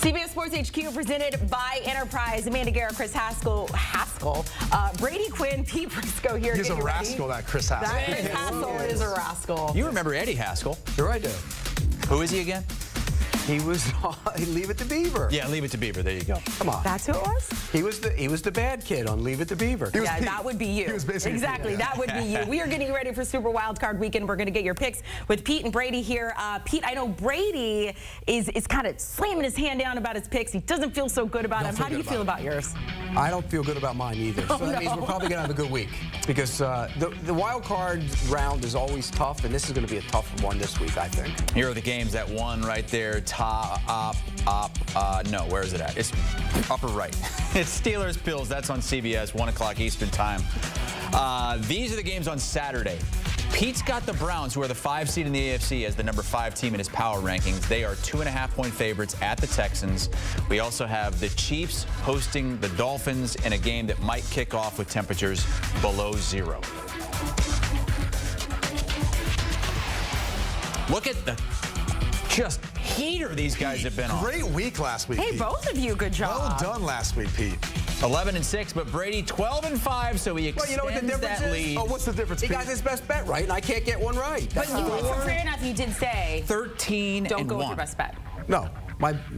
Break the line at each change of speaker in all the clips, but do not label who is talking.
CBS Sports HQ presented by Enterprise. Amanda Guerra, Chris Haskell, Brady Quinn, Pete Prisco here.
He's a rascal, that Chris Haskell.
That Chris Haskell is a rascal.
You remember Eddie Haskell?
Sure I do.
Who is he again?
He was Leave It to Beaver.
Yeah, Leave It to Beaver. There you go.
Come on.
That's who it was?
He was the bad kid on Leave It to Beaver.
Yeah, that would be you.
He was basically
exactly,
Pete, yeah.
that would be you. We are getting ready for Super Wildcard Weekend. We're going to get your picks with Pete and Brady here. Pete, I know Brady is kind of slamming his hand down about his picks. He doesn't feel so good about them. How do you feel about yours?
I don't feel good about mine either. So that means we're probably going to have a good week because the wild card round is always tough, and this is going to be a tough one this week, I think.
Here are the games that won right there. No, where is it at? It's upper right. It's Steelers-Bills. That's on CBS, 1 o'clock Eastern time. These are the games on Saturday. Pete's got the Browns, who are the 5 seed in the AFC, as the number 5 team in his power rankings. They are 2.5-point favorites at the Texans. We also have the Chiefs hosting the Dolphins in a game that might kick off with temperatures below 0. Look at the just heater these guys have been on.
Great week last week,
Hey,
Pete.
both of you, good job.
Well done last week, Pete.
11-6, but Brady 12-5, so he extends
Well, you know what the difference
that
is?
lead.
Oh, what's the difference,
He
Pete?
got his best bet right, and I can't get one right.
But fair enough, you did say
13
don't
and
go with
1.
your best bet.
No.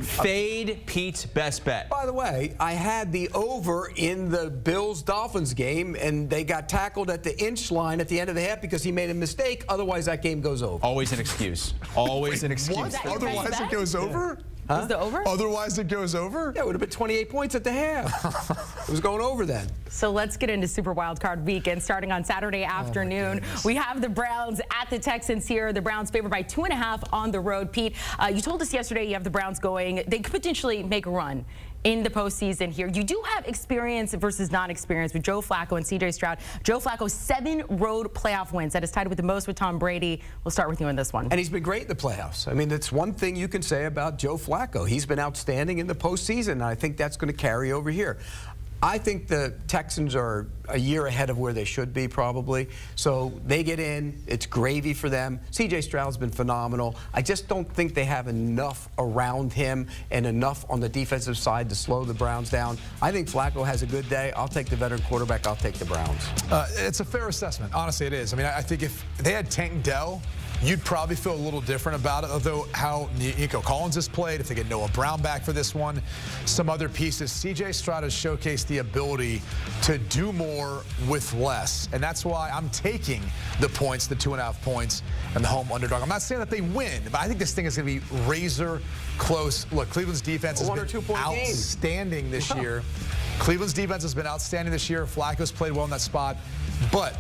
Fade Pete's best bet.
By the way, I had the over in the Bills-Dolphins game, and they got tackled at the inch line at the end of the half because he made a mistake. Otherwise, that game goes over.
Always an excuse. Always an excuse.
What?
that your best
Otherwise
bet?
it goes over?
Huh?
Is the over?
Otherwise it goes over?
Yeah, it would have been 28 points at the half. It was going over then.
So let's get into Super Wildcard Weekend starting on Saturday afternoon. We have the Browns at the Texans here. The Browns favored by 2.5 on the road. Pete, you told us yesterday you have the Browns going. They could potentially make a run in the postseason here. You do have experience versus non-experience with Joe Flacco and CJ Stroud. Joe Flacco, 7 road playoff wins. That is tied with the most with Tom Brady. We'll start with you on this one.
And he's been great in the playoffs. I mean, that's one thing you can say about Joe Flacco. He's been outstanding in the postseason, and I think that's going to carry over here. I think the Texans are a year ahead of where they should be, probably. So they get in. It's gravy for them. C.J. Stroud's been phenomenal. I just don't think they have enough around him and enough on the defensive side to slow the Browns down. I think Flacco has a good day. I'll take the veteran quarterback. I'll take the Browns.
It's a fair assessment. Honestly, it is. I mean, I think if they had Tank Dell, you'd probably feel a little different about it, although how Nico Collins has played, if they get Noah Brown back for this one, some other pieces. C.J. Stroud has showcased the ability to do more with less, and that's why I'm taking the points, the 2.5 points, and the home underdog. I'm not saying that they win, but I think this thing is going to be razor close. Look, Cleveland's defense has been outstanding this year. Cleveland's defense has been outstanding this year. Flacco's played well in that spot, but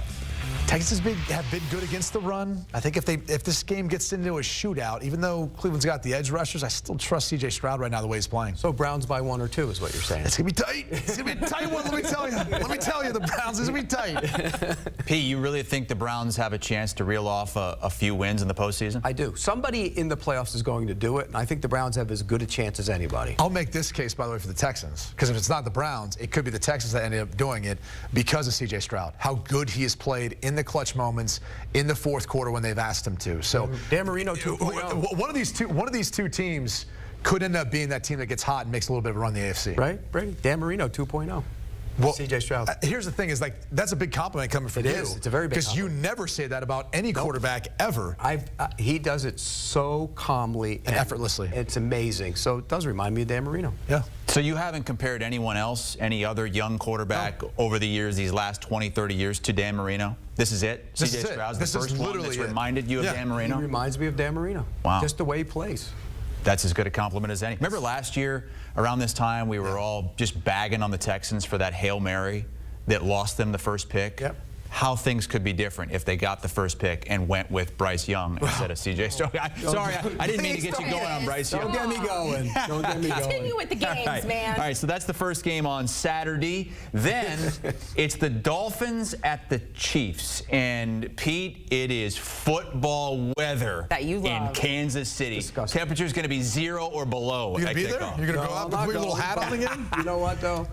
Texans have been good against the run. I think if this game gets into a shootout, even though Cleveland's got the edge rushers, I still trust C.J. Stroud right now the way he's playing.
So Browns by 1 or 2 is what you're saying.
It's going to be tight. It's going to be a tight one, let me tell you. Let me tell you, the Browns is going to be tight.
Pete, you really think the Browns have a chance to reel off a few wins in the postseason?
I do. Somebody in the playoffs is going to do it, and I think the Browns have as good a chance as anybody.
I'll make this case, by the way, for the Texans, because if it's not the Browns, it could be the Texans that ended up doing it because of C.J. Stroud. How good he has played in the clutch moments in the fourth quarter when they've asked him to. So
Dan Marino 2.0.
One of these two teams could end up being that team that gets hot and makes a little bit of a run in the AFC.
Right, Brady? Dan Marino 2.0.
Well,
C.J. Stroud.
Here's the thing: is like that's a big compliment coming from you.
It is. It's a very big
because you never say that about any quarterback ever.
He does it so calmly
and effortlessly.
It's amazing. So it does remind me of Dan Marino.
Yeah.
So you haven't compared anyone else, any other young quarterback over the years, these last 20, 30 years, to Dan Marino? This is it? C.J. Stroud's the first one that's reminded you of Dan Marino?
He reminds me of Dan Marino.
Wow.
Just the way he plays.
That's as good a compliment as any. Remember last year, around this time, we were all just bagging on the Texans for that Hail Mary that lost them the first pick?
Yep.
How things could be different if they got the first pick and went with Bryce Young instead of C.J. Stroud. Sorry, I didn't mean to get you going on Bryce Young.
Don't get me going. Don't get me going.
Continue with the games, man.
All right, so that's the first game on Saturday. Then it's the Dolphins at the Chiefs. And, Pete, it is football weather
that you love
in Kansas City. Temperature is going to be 0 or below.
You're going to be there? You're going to go out with a little hat on again?
You know what, though?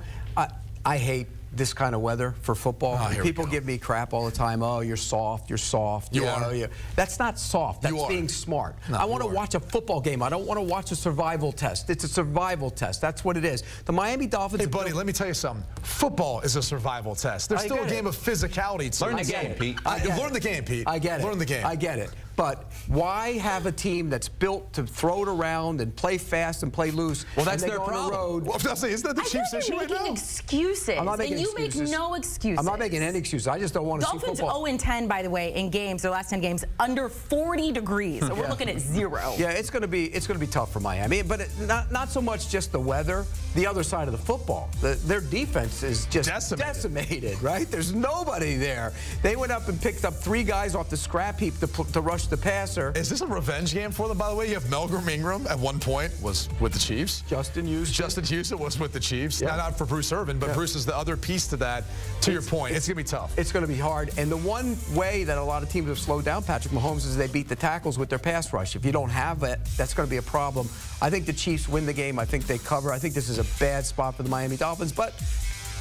I hate this kind of weather for football. People give me crap all the time. Oh, you're soft. You're soft.
You are.
That's not soft. That's being smart.
No,
I want to watch a football game. I don't want to watch a survival test. It's a survival test. That's what it is. The Miami Dolphins.
Hey, buddy, let me tell you something. Football is a survival test. There's still a game of physicality.
Learn the game, Pete.
Learn the game, Pete.
I get it.
Learn the game.
I get it. But why have a team that's built to throw it around and play fast and play loose?
Well, that's their
problem.
problem.
Well, isn't that the Chiefs' issue right now?
You're making excuses,
I'm not making
and you
excuses.
make no excuses.
I'm not making any excuses. I just don't want to see
Dolphins
football.
0-10, by the way, in games, their last 10 games, under 40 degrees. So we're looking at 0.
Yeah, it's going to be tough for Miami, but not so much just the weather. The other side of the football, their defense is just decimated, right? There's nobody there. They went up and picked up 3 guys off the scrap heap to rush the passer.
Is this a revenge game for them, by the way? You have Melvin Ingram at one point was with the Chiefs.
Justin Houston
was with the Chiefs.
Yeah.
Not for Bruce Irvin, but Bruce is the other piece to that. To your point, it's going to be tough.
It's going to be hard. And the one way that a lot of teams have slowed down Patrick Mahomes is they beat the tackles with their pass rush. If you don't have it, that's going to be a problem. I think the Chiefs win the game. I think they cover. I think this is a bad spot for the Miami Dolphins, but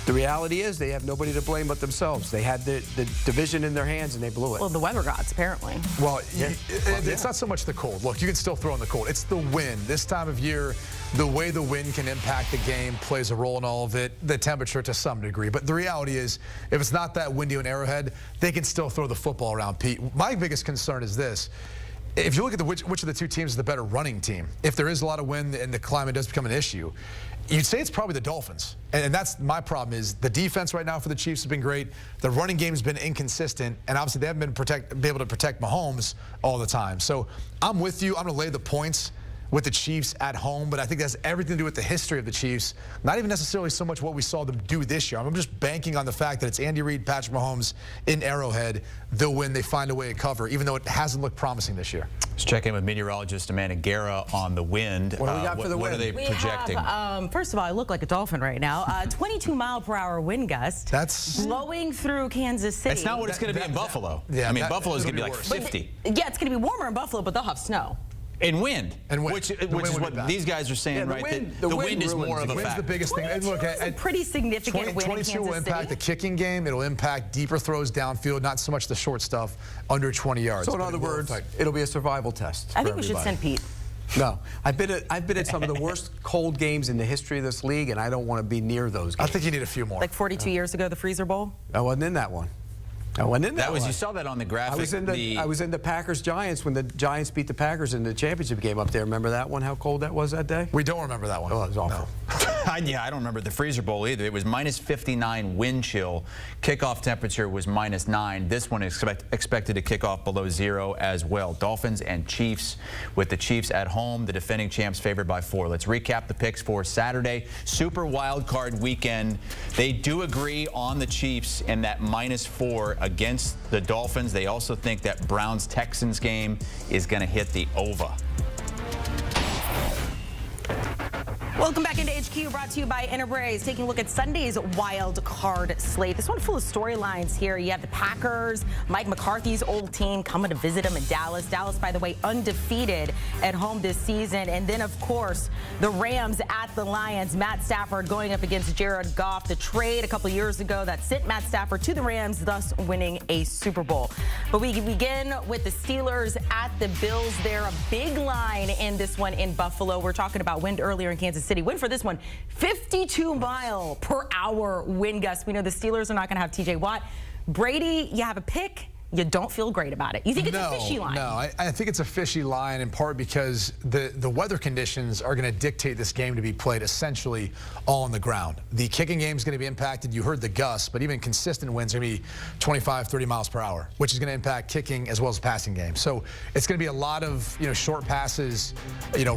the reality is they have nobody to blame but themselves. They had the division in their hands and they blew it.
Well, the weather gods, apparently.
Well, it's not so much the cold. Look, you can still throw in the cold. It's the wind. This time of year, the way the wind can impact the game plays a role in all of it, the temperature to some degree. But the reality is, if it's not that windy on Arrowhead, they can still throw the football around, Pete. My biggest concern is this. If you look at which of the two teams is the better running team, if there is a lot of wind and the climate does become an issue, you'd say it's probably the Dolphins. And that's my problem is the defense right now for the Chiefs has been great. The running game's been inconsistent, and obviously they haven't been able to protect Mahomes all the time. So I'm with you. I'm going to lay the points with the Chiefs at home, but I think that's everything to do with the history of the Chiefs, not even necessarily so much what we saw them do this year. I'm just banking on the fact that it's Andy Reid, Patrick Mahomes in Arrowhead. They'll win. They find a way to cover, even though it hasn't looked promising this year.
Let's check in with meteorologist Amanda Guerra on the wind.
What do we got for the wind?
What are they projecting?
First of all, I look like a dolphin right now. 22-mile-per-hour wind gust.
That's
blowing through Kansas City.
It's not what it's going to be in Buffalo.
Yeah,
I mean, Buffalo's going to be like
worse.
50.
Yeah, it's going to be warmer in Buffalo, but they'll have snow.
And wind. Which is
will be
what
bad.
these guys are saying,
the
right?
wind-
The
the
wind
wind
is more
ruins
of a
the
wind's
factor.
the biggest thing. And look,
is a pretty significant win in
22 will
Kansas
impact the
City.
kicking game. It'll impact deeper throws downfield, not so much the short stuff under 20 yards.
So in
but
other
it will
words,
affect-
it'll be a survival test.
I
for
think we should
everybody.
send Pete.
No, I've been at some of the worst cold games in the history of this league, and I don't want to be near those
I
games.
think you need a few more.
Like 42 years ago, the Freezer Bowl.
I wasn't in that one. I wasn't in that
That was,
one.
you saw that on the
I
graphic.
was in the Packers-Giants when the Giants beat the Packers in the championship game up there. Remember that one, how cold that was that day?
We don't remember that one.
Oh, it was awful.
Yeah, I don't remember the Freezer Bowl either. It was minus 59 wind chill. Kickoff temperature was minus 9. This one is expected to kick off below 0 as well. Dolphins and Chiefs, with the Chiefs at home, the defending champs favored by 4. Let's recap the picks for Saturday. Super wild card weekend. They do agree on the Chiefs in that minus 4 against the Dolphins. They also think that Browns-Texans game is going to hit the over.
Welcome back into HQ, brought to you by Enterprise. Taking a look at Sunday's wild card slate. This one full of storylines here. You have the Packers, Mike McCarthy's old team, coming to visit him in Dallas. Dallas, by the way, undefeated at home this season. And then, of course, the Rams at the Lions. Matt Stafford going up against Jared Goff. The trade a couple years ago that sent Matt Stafford to the Rams, thus winning a Super Bowl. But we begin with the Steelers at the Bills. They're a big line in this one in Buffalo. We're talking about wind earlier in Kansas City. Wind for this one, 52-mile-per-hour wind gust. We know the Steelers are not going to have TJ Watt. Brady, you have a pick. You don't feel great about it. You think it's a fishy line?
No, I think it's a fishy line in part because the weather conditions are going to dictate this game to be played essentially all on the ground. The kicking game is going to be impacted. You heard the gusts, but even consistent winds are going to be 25, 30 miles per hour, which is going to impact kicking as well as passing game. So it's going to be a lot of short passes,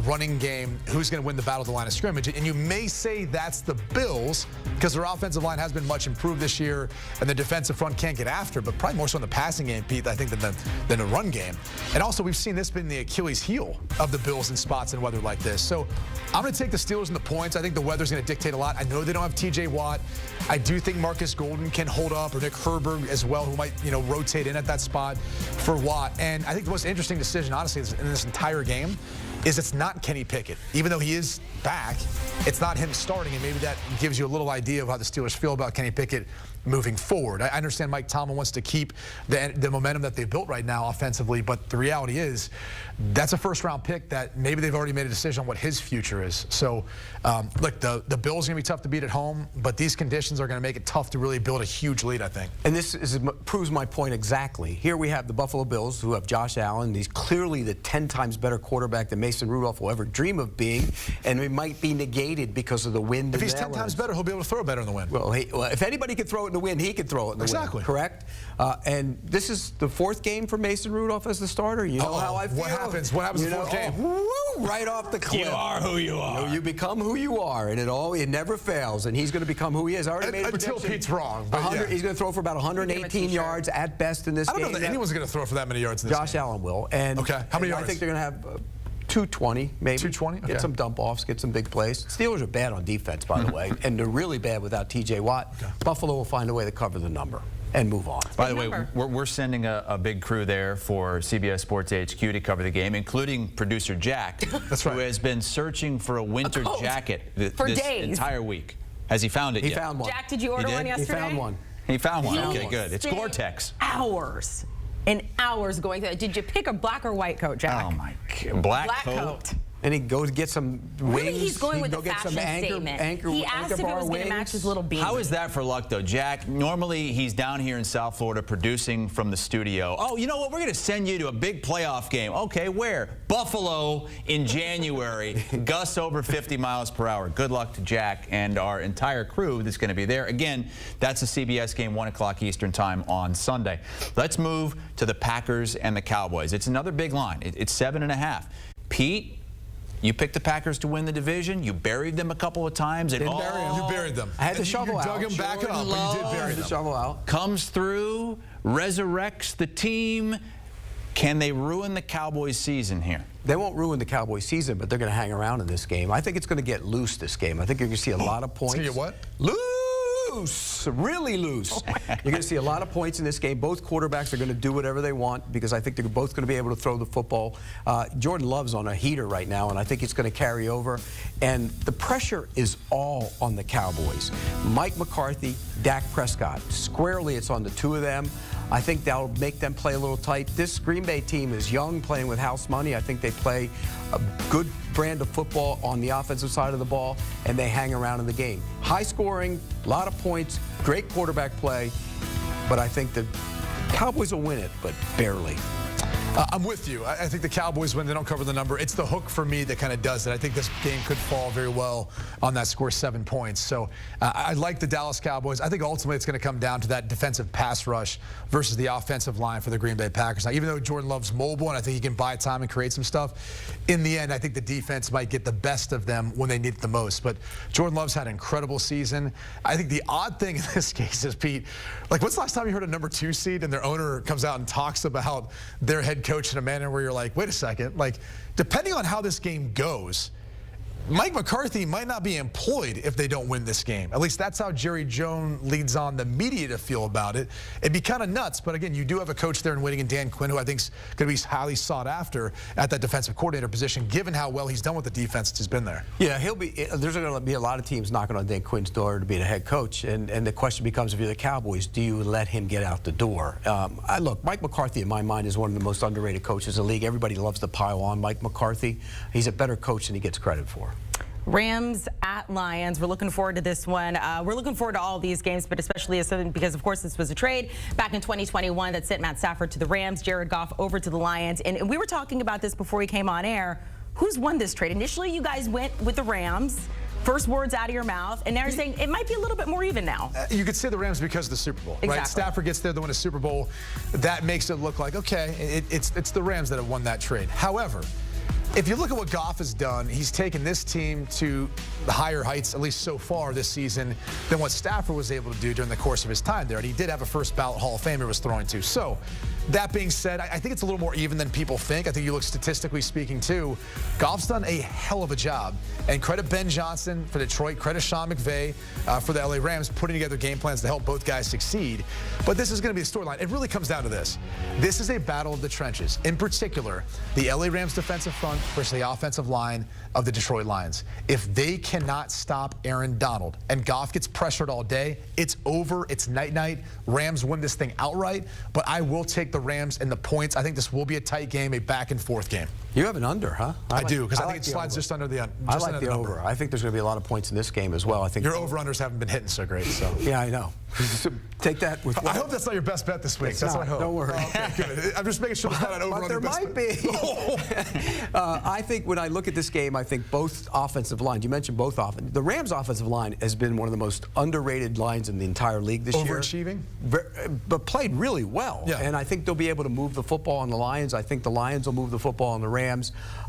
running game. Who's going to win the battle at the line of scrimmage? And you may say that's the Bills because their offensive line has been much improved this year, and the defensive front can't get after, but probably more so in the passing game, Pete, I think, than the run game. And also, we've seen this been the Achilles heel of the Bills in spots and weather like this. So I'm going to take the Steelers in the points. I think the weather's going to dictate a lot. I know they don't have TJ Watt. I do think Marcus Golden can hold up, or Nick Herbert as well, who might rotate in at that spot for Watt. And I think the most interesting decision, honestly, in this entire game is it's not Kenny Pickett. Even though he is back, it's not him starting, and maybe that gives you a little idea of how the Steelers feel about Kenny Pickett moving forward. I understand Mike Tomlin wants to keep the momentum that they've built right now offensively, but the reality is that's a first-round pick that maybe they've already made a decision on what his future is. So, look, the Bills are going to be tough to beat at home, but these conditions are going to make it tough to really build a huge lead, I think.
And this proves my point exactly. Here we have the Buffalo Bills, who have Josh Allen. He's clearly the 10 times better quarterback than Mason Rudolph will ever dream of being, and it might be negated because of the wind.
If he's 10 times better, he'll be able to throw better in the wind.
Well, if anybody can throw it in the wind, he can throw it in the wind. Correct? And this is the 4th game for Mason Rudolph as the starter. You know how I feel.
What happens? What happens in the 4th game?
Woo, right off the cliff.
You are who you are.
You become who you are, and it never fails. And he's going to become who he is. I already made a prediction.
Until Pete's wrong. But yeah.
He's going to throw for about 118 yards at best in this game.
I don't know that anyone's going to throw for that many yards in this game.
Josh Allen will. And
okay. How many yards?
I think they're going to have 220, maybe.
220? Okay.
Get some dump-offs, get some big plays. Steelers are bad on defense, by the way, and they're really bad without T.J. Watt. Okay. Buffalo will find a way to cover the number and move on.
By the way, we're sending a big crew there for CBS Sports HQ to cover the game, including producer Jack,
That's right.
who has been searching for a winter jacket this
days.
entire week. Has he found it yet?
He found one.
Jack, did you order one yesterday?
He found one.
He found one.
He
Okay, good. It's Gore-Tex.
Hours and hours going through it. Did you pick a black or white coat, Jack?
Oh, my God. Black
coat.
And he goes get some wings.
Really, he's going with the fashion statement. He asked if it was going to match his little beanie.
How is that for luck, though? Jack, normally he's down here in South Florida producing from the studio. Oh, you know what? We're going to send you to a big playoff game. Okay, where? Buffalo in January. Gusts over 50 miles per hour. Good luck to Jack and our entire crew that's going to be there. Again, that's a CBS game, 1 o'clock Eastern time on Sunday. Let's move to the Packers and the Cowboys. It's another big line. It's 7.5. Pete, you picked the Packers to win the division. You buried them a couple of times.
Didn't bury them.
You buried them.
I had to shovel out.
You dug them back up, but you did bury them.
Shovel out.
Comes through, resurrects the team. Can they ruin the Cowboys' season here?
They won't ruin the Cowboys' season, but they're going to hang around in this game. I think it's going to get loose this game. I think you're going to see a lot of points.
It's going to get what?
Loose, really loose. You're going to see a lot of points in this game. Both quarterbacks are going to do whatever they want because I think they're both going to be able to throw the football. Jordan Love's on a heater right now, and I think it's going to carry over. And the pressure is all on the Cowboys. Mike McCarthy, Dak Prescott. Squarely, it's on the two of them. I think that'll make them play a little tight. This Green Bay team is young, playing with house money. I think they play a good brand of football on the offensive side of the ball, and they hang around in the game. High scoring, a lot of points, great quarterback play, but I think the Cowboys will win it, but barely.
I'm with you. I think the Cowboys, when they don't cover the number, it's the hook for me that kind of does it. I think this game could fall very well on that score, 7 points. So I like the Dallas Cowboys. I think ultimately it's going to come down to that defensive pass rush versus the offensive line for the Green Bay Packers. Now, even though Jordan Love's mobile and I think he can buy time and create some stuff, in the end, I think the defense might get the best of them when they need it the most. But Jordan Love's had an incredible season. I think the odd thing in this case is, Pete, like, when's the last time you heard a number 2 seed and their owner comes out and talks about their head coach in a manner where you're like, wait a second, like, depending on how this game goes, Mike McCarthy might not be employed if they don't win this game. At least that's how Jerry Jones leads on the media to feel about it. It'd be kind of nuts, but again, you do have a coach there in waiting in Dan Quinn, who I think is going to be highly sought after at that defensive coordinator position, given how well he's done with the defense that's been there.
Yeah, there's going to be a lot of teams knocking on Dan Quinn's door to be the head coach, and the question becomes, if you're the Cowboys, do you let him get out the door? Look, Mike McCarthy, in my mind, is one of the most underrated coaches in the league. Everybody loves to pile on Mike McCarthy. He's a better coach than he gets credit for.
Rams at Lions. We're looking forward to this one. We're looking forward to all of these games, but especially because, of course, this was a trade back in 2021 that sent Matt Stafford to the Rams, Jared Goff over to the Lions. And we were talking about this before we came on air. Who's won this trade? Initially, you guys went with the Rams. First words out of your mouth, and now you're saying it might be a little bit more even now.
You could say the Rams because of the Super Bowl,
exactly.
Right? Stafford gets there to win a Super Bowl. That makes it look like, okay, it's the Rams that have won that trade. However, if you look at what Goff has done, he's taken this team to the higher heights, at least so far this season, than what Stafford was able to do during the course of his time there. And he did have a first ballot Hall of Famer he was throwing to. So That being said, I think it's a little more even than people think. I think you look statistically speaking, too. Goff's done a hell of a job. And credit Ben Johnson for Detroit, credit Sean McVay for the LA Rams, putting together game plans to help both guys succeed. But this is going to be a storyline. It really comes down to this. This is a battle of the trenches. In particular, the LA Rams defensive front versus the offensive line of the Detroit Lions. If they cannot stop Aaron Donald and Goff gets pressured all day, it's over. It's night-night. Rams win this thing outright, but I will take the Rams and the points. I think this will be a tight game, a back-and-forth game.
You have an under, huh?
I do, because I think it slides just under the under.
I like the over. I think there's going to be a lot of points in this game as well. I think
your over-unders haven't been hitting so great. So
yeah, I know. Take that with.
I hope that's not your best bet this week. That's what I hope.
Don't worry.
Okay, good. I'm just making sure it's not an over-under.
But there might be. I think when I look at this game, I think both offensive lines. You mentioned both offensive. The Rams' offensive line has been one of the most underrated lines in the entire league this year.
Overachieving,
but played really well.
Yeah.
And I think they'll be able to move the football on the Lions. I think the Lions will move the football on the Rams.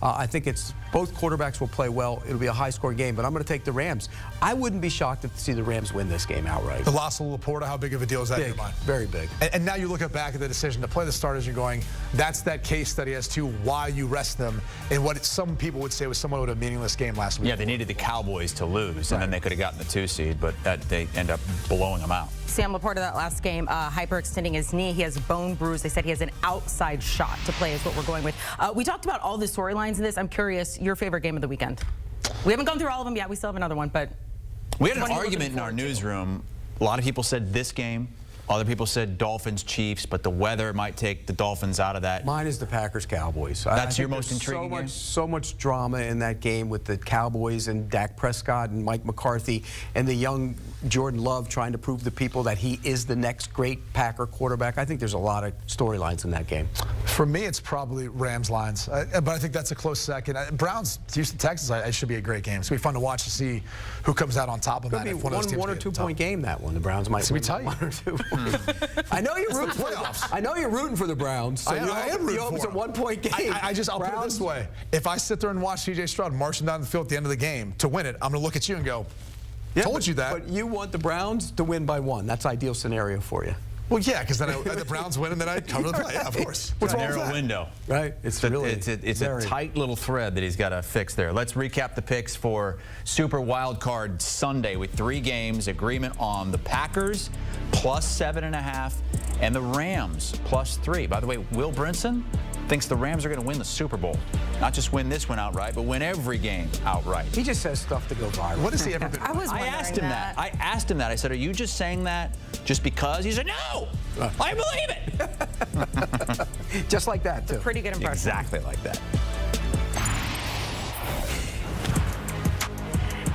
I think it's both quarterbacks will play well. It'll be a high-scoring game, but I'm going to take the Rams. I wouldn't be shocked to see the Rams win this game outright.
The loss of Laporta, how big of a deal is that in your mind?
Very big.
And now you look back at the decision to play the starters, you're going, that's that case study as to why you rest them in what some people would say was somewhat of a meaningless game last week.
Yeah, they needed the Cowboys to lose, and then they could have gotten the 2 seed, but they end up blowing them out.
Sam Laporta that last game, hyperextending his knee. He has a bone bruise. They said he has an outside shot to play is what we're going with. We talked about all the storylines in this. I'm curious, your favorite game of the weekend? We haven't gone through all of them yet. We still have another one, but
we had an argument in our newsroom. A lot of people said this game. Other people said Dolphins, Chiefs, but the weather might take the Dolphins out of that.
Mine is the Packers-Cowboys.
That's your most intriguing game?
So much drama in that game with the Cowboys and Dak Prescott and Mike McCarthy and the young Jordan Love trying to prove to people that he is the next great Packer quarterback. I think there's a lot of storylines in that game.
For me, it's probably Rams-Lions, but I think that's a close second. Browns, Houston, Texans, it should be a great game. It's going to be fun to watch to see who comes out on top of that.
Could be one or 2 point game, that one. The Browns might win
tight.
1 or 2. I know you're rooting for
playoffs.
I know you're rooting for the Browns. So
I am rooting for
it's a 1 point game.
I'll put it this way. If I sit there and watch C.J. Stroud marching down the field at the end of the game to win it, I'm going to look at you and go, told you that.
But you want the Browns to win by 1. That's ideal scenario for you.
Well, yeah, because then the Browns win and then I come to the play. Yeah, of course.
It's a narrow window.
Right.
It's a tight little thread that he's got to fix there. Let's recap the picks for Super Wild Card Sunday with 3 games. Agreement on the Packers +7.5 and the Rams +3. By the way, Will Brinson thinks the Rams are going to win the Super Bowl. Not just win this one outright, but win every game outright.
He just says stuff to go viral.
What has he ever been?
I
asked him that. I asked him that. I said, are you just saying that just because? He said, no, I believe it.
Just like that, too.
Pretty good impression.
Exactly like that.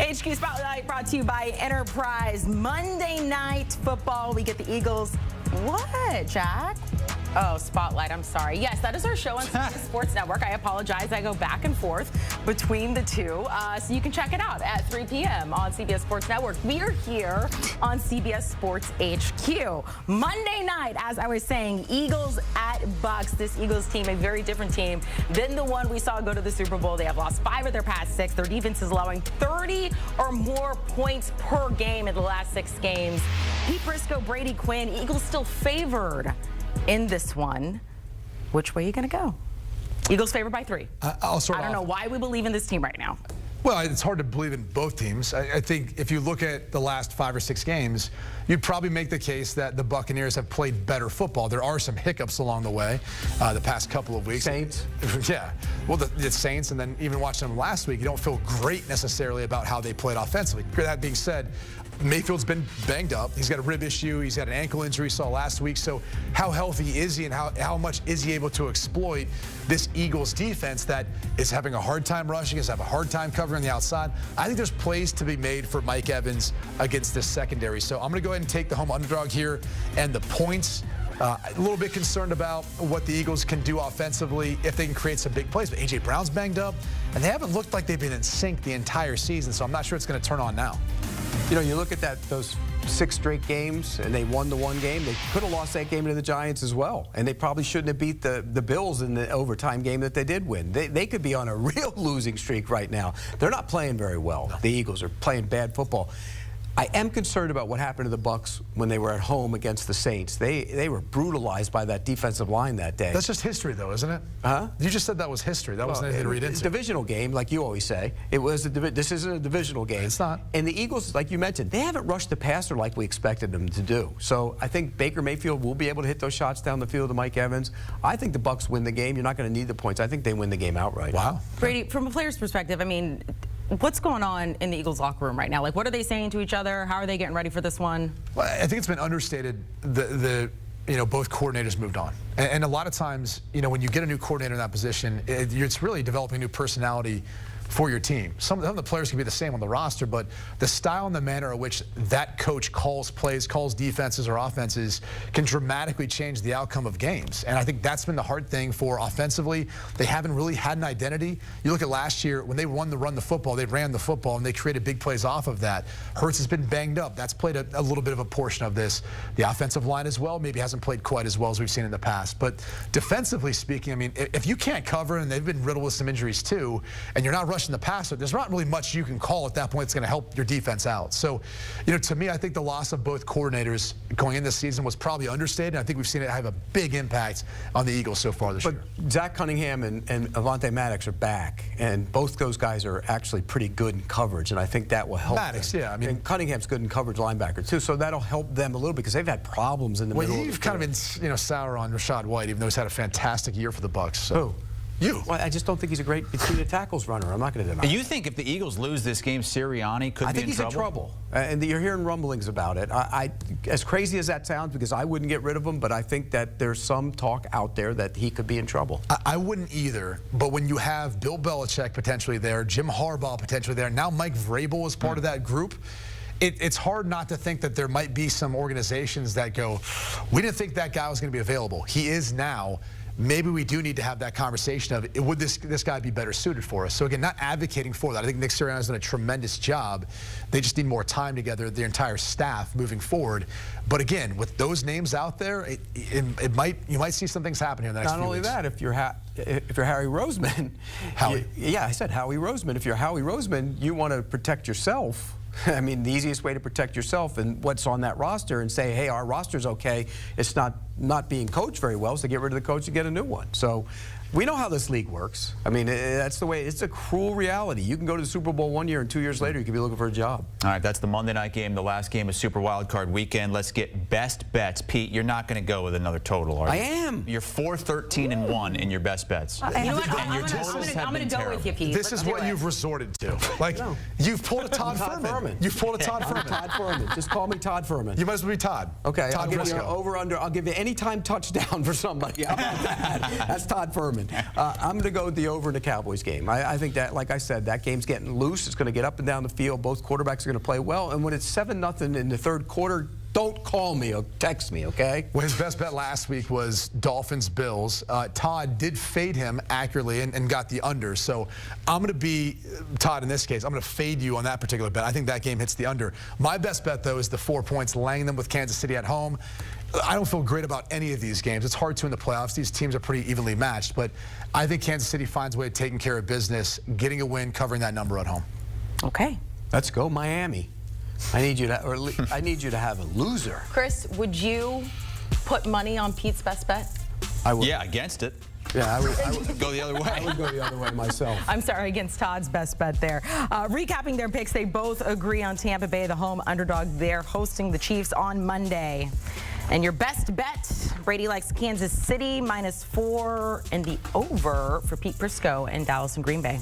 HQ Spotlight brought to you by Enterprise. Monday Night Football. We get the Eagles. What, Jack? Oh, Spotlight, I'm sorry. Yes, that is our show on CBS Sports Network. I apologize. I go back and forth between the two. So you can check it out at 3 p.m. on CBS Sports Network. We are here on CBS Sports HQ. Monday night, as I was saying, Eagles at Bucks. This Eagles team, a very different team than the one we saw go to the Super Bowl. They have lost 5 of their past 6. Their defense is allowing 30 or more points per game in the last 6 games. Prisco, Brady Quinn, Eagles still favored in this one. Which way are you going to go? Eagles favored by 3.
I'll start
I don't know why we believe in this team right now.
Well, it's hard to believe in both teams. I think if you look at the last 5 or 6 games, you'd probably make the case that the Buccaneers have played better football. There are some hiccups along the way the past couple of weeks.
Saints?
Yeah. Well, the Saints, and then even watching them last week, you don't feel great necessarily about how they played offensively. That being said, Mayfield's been banged up. He's got a rib issue. He's got an ankle injury we saw last week. So how healthy is he, and how much is he able to exploit this Eagles defense that is having a hard time rushing, is having a hard time covering the outside? I think there's plays to be made for Mike Evans against this secondary. So I'm going to go ahead and take the home underdog here and the points. A little bit concerned about what the Eagles can do offensively if they can create some big plays. But A.J. Brown's banged up, and they haven't looked like they've been in sync the entire season, so I'm not sure it's going to turn on now.
You know, you look at those 6 straight games, and they won the 1 game. They could have lost that game to the Giants as well, and they probably shouldn't have beat the Bills in the overtime game that they did win. They could be on a real losing streak right now. They're not playing very well. The Eagles are playing bad football. I am concerned about what happened to the Bucs when they were at home against the Saints. They were brutalized by that defensive line that day.
That's just history, though, isn't it?
Huh?
You just said that was history. That wasn't anything to read into.
Divisional game, like you always say. This isn't a divisional game.
It's not.
And the Eagles, like you mentioned, they haven't rushed the passer like we expected them to do. So I think Baker Mayfield will be able to hit those shots down the field to Mike Evans. I think the Bucs win the game. You're not going to need the points. I think they win the game outright.
Wow.
Brady, from a player's perspective, I mean, what's going on in the Eagles locker room right now? Like, what are they saying to each other? How are they getting ready for this one?
Well, I think it's been understated. Both coordinators moved on, and a lot of times, when you get a new coordinator in that position, it's really developing new personality for your team. Some of the players can be the same on the roster, but the style and the manner in which that coach calls plays, calls defenses or offenses can dramatically change the outcome of games. And I think that's been the hard thing for offensively. They haven't really had an identity. You look at last year, when they run the football, they ran the football, and they created big plays off of that. Hurts has been banged up. That's played a little bit of a portion of this. The offensive line as well maybe hasn't played quite as well as we've seen in the past. But defensively speaking, I mean, if you can't cover, and they've been riddled with some injuries too, and you're not rushing the passer, there's not really much you can call at that point that's going to help your defense out. So, to me, I think the loss of both coordinators going in this season was probably understated. I think we've seen it have a big impact on the Eagles so far this year.
But Zach Cunningham and Avonte Maddox are back, and both those guys are actually pretty good in coverage, and I think that will help
Maddox,
them.
yeah. I mean,
and Cunningham's good in coverage linebacker, too, so that'll help them a little because they've had problems in the middle.
Well, you've kind of been, sour on Rashad White, even though he's had a fantastic year for the Bucs. So.
Who?
You.
Well, I just don't think he's a great between the tackles runner. I'm not going to deny it.
You think if the Eagles lose this game, Sirianni could be in trouble?
I think he's in trouble. And you're hearing rumblings about it. As crazy as that sounds, because I wouldn't get rid of him, but I think that there's some talk out there that he could be in trouble.
I wouldn't either, but when you have Bill Belichick potentially there, Jim Harbaugh potentially there, now Mike Vrabel is part of that group, it's hard not to think that there might be some organizations that go, we didn't think that guy was going to be available. He is now. Maybe we do need to have that conversation of, would this guy be better suited for us? So again, not advocating for that. I think Nick Sirianni has done a tremendous job. They just need more time together, the entire staff moving forward. But again, with those names out there, you might see some things happen here in the next few weeks.
Not only that, if you're Harry Roseman,
Howie.
Yeah, I said Howie Roseman. If you're Howie Roseman, you want to protect yourself. I mean, the easiest way to protect yourself and what's on that roster and say, hey, our roster's okay, it's not being coached very well, so get rid of the coach and get a new one. So we know how this league works. I mean, that's the way. It's a cruel reality. You can go to the Super Bowl 1 year and 2 years later you could be looking for a job.
All right, that's the Monday night game, the last game of Super Wildcard Weekend. Let's get best bets. Pete, you're not going to go with another total, are you?
I am.
You're 4-13-1 in your best bets.
You know what?
And your totals have
I'm
been
going to go with you, Pete.
This is what you've resorted to. Like, you've pulled a Todd Furman. You've pulled a Todd Furman.
Todd Furman. Just call me Todd Furman.
You might as well be Todd.
Okay,
Todd
I'll give you
Prisco.
an over-under. I'll give you any time touchdown for somebody. How about that? That's Todd Furman. I'm going to go with the over in the Cowboys game. I think that, like I said, that game's getting loose. It's going to get up and down the field. Both quarterbacks are going to play well. And when it's 7-0 in the third quarter, don't call me or text me, okay?
Well, his best bet last week was Dolphins-Bills. Todd did fade him accurately and got the under. So I'm going to be, Todd, in this case, I'm going to fade you on that particular bet. I think that game hits the under. My best bet, though, is the 4 points, laying them with Kansas City at home. I don't feel great about any of these games. It's hard to in the playoffs. These teams are pretty evenly matched. But I think Kansas City finds a way of taking care of business, getting a win, covering that number at home.
Okay.
Let's go Miami. I need you to have a loser.
Chris, would you put money on Pete's best bet?
I would.
Yeah, against it.
Yeah, I would
Go the other way.
I would go the other way myself.
I'm sorry, against Todd's best bet there. Recapping their picks, they both agree on Tampa Bay, the home underdog. They're hosting the Chiefs on Monday. And your best bet, Brady likes Kansas City -4 and the over for Pete Prisco and Dallas and Green Bay.